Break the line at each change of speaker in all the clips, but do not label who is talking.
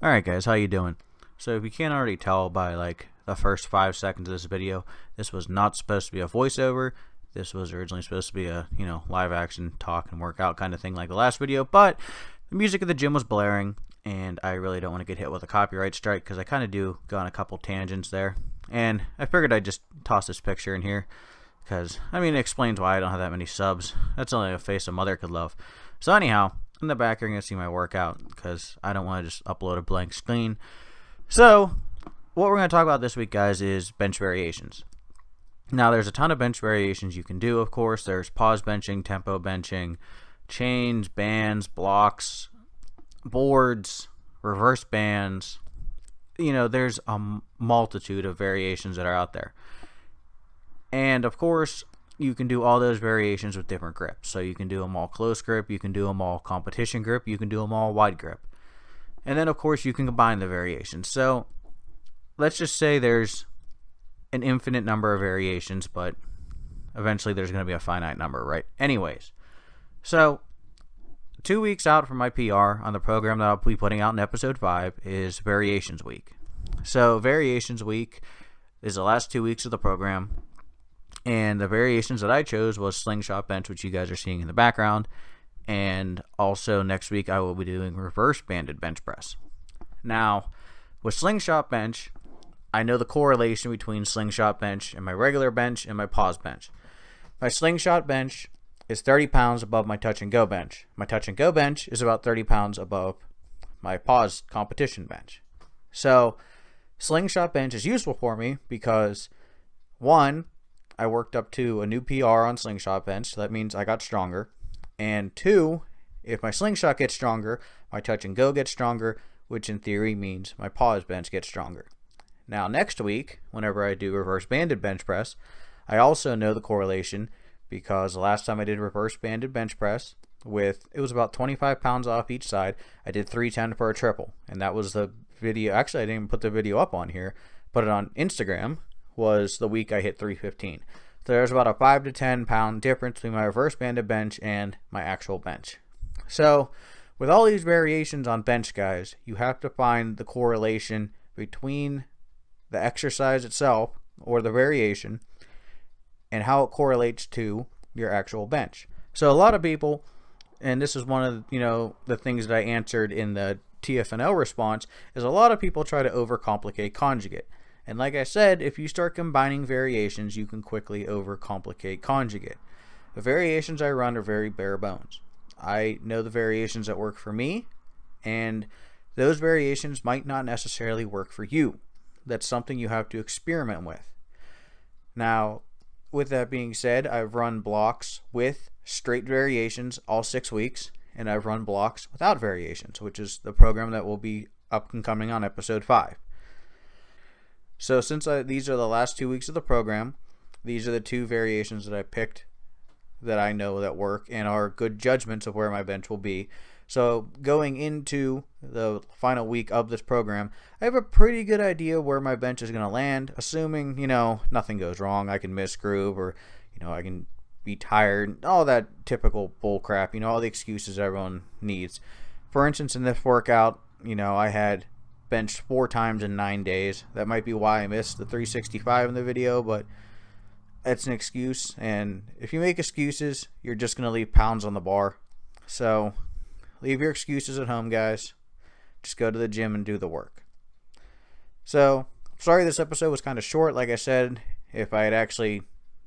Alright guys, how you doing? So if you can't already tell by like the first 5 seconds of this video, this was not supposed to be a voiceover. This was originally supposed to be a, live action talk and workout kind of thing like the last video, but the music at the gym was blaring and I really don't want to get hit with a copyright strike because I kind of do go on a couple tangents there. And I figured I'd just toss this picture in here because, it explains why I don't have that many subs. That's only a face a mother could love. So anyhow, in the back you're going to see my workout because I don't want to just upload a blank screen. So what we're going to talk about this week, guys, is bench variations. Now there's a ton of bench variations you can do, of course. There's pause benching, tempo benching, chains, bands, blocks, boards, reverse bands. There's a multitude of variations that are out there. And of course, you can do all those variations with different grips. So you can do them all close grip, you can do them all competition grip, you can do them all wide grip. And then of course you can combine the variations. So let's just say there's an infinite number of variations, but eventually there's going to be a finite number, right? Anyways, so 2 weeks out from my PR on the program that I'll be putting out in episode 5 is Variations Week. So Variations Week is the last 2 weeks of the program. And the variations that I chose was slingshot bench, which you guys are seeing in the background. And also next week I will be doing reverse banded bench press. Now, with slingshot bench, I know the correlation between slingshot bench and my regular bench and my pause bench. My slingshot bench is 30 pounds above my touch and go bench. My touch and go bench is about 30 pounds above my pause competition bench. So slingshot bench is useful for me because, one, I worked up to a new PR on slingshot bench, so that means I got stronger. And two, if my slingshot gets stronger, my touch and go gets stronger, which in theory means my pause bench gets stronger. Now next week, whenever I do reverse banded bench press, I also know the correlation because the last time I did reverse banded bench press it was about 25 pounds off each side, I did 310 for a triple. And that was the video. Actually, I didn't even put the video up on here. Put it on Instagram. Was the week I hit 315. So there's about a 5 to 10 pound difference between my reverse banded bench and my actual bench. So with all these variations on bench, guys, you have to find the correlation between the exercise itself or the variation and how it correlates to your actual bench. So a lot of people, and this is one of the things that I answered in the TFNL response, is a lot of people try to overcomplicate conjugate. And like I said, if you start combining variations, you can quickly overcomplicate conjugate. The variations I run are very bare bones. I know the variations that work for me, and those variations might not necessarily work for you. That's something you have to experiment with. Now, with that being said, I've run blocks with straight variations all 6 weeks, and I've run blocks without variations, which is the program that will be up and coming on episode 5. So since these are the last 2 weeks of the program, these are the two variations that I picked that I know that work and are good judgments of where my bench will be. So going into the final week of this program, I have a pretty good idea where my bench is going to land, assuming, nothing goes wrong. I can miss groove or, I can be tired, all that typical bull crap, all the excuses everyone needs. For instance, in this workout, I had benched 4 times in 9 days. That might be why I missed the 365 in the video, but that's an excuse. And if you make excuses, you're just going to leave pounds on the bar. So leave your excuses at home, guys. Just go to the gym and do the work. So sorry this episode was kind of short. Like I said, if I had actually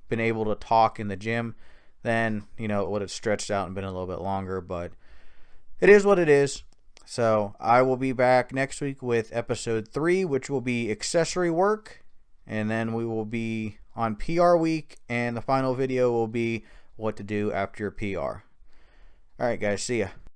been able to talk in the gym, then it would have stretched out and been a little bit longer, but it is what it is. So I will be back next week with episode 3, which will be accessory work. And then we will be on PR week. And the final video will be what to do after your PR. All right, guys. See ya.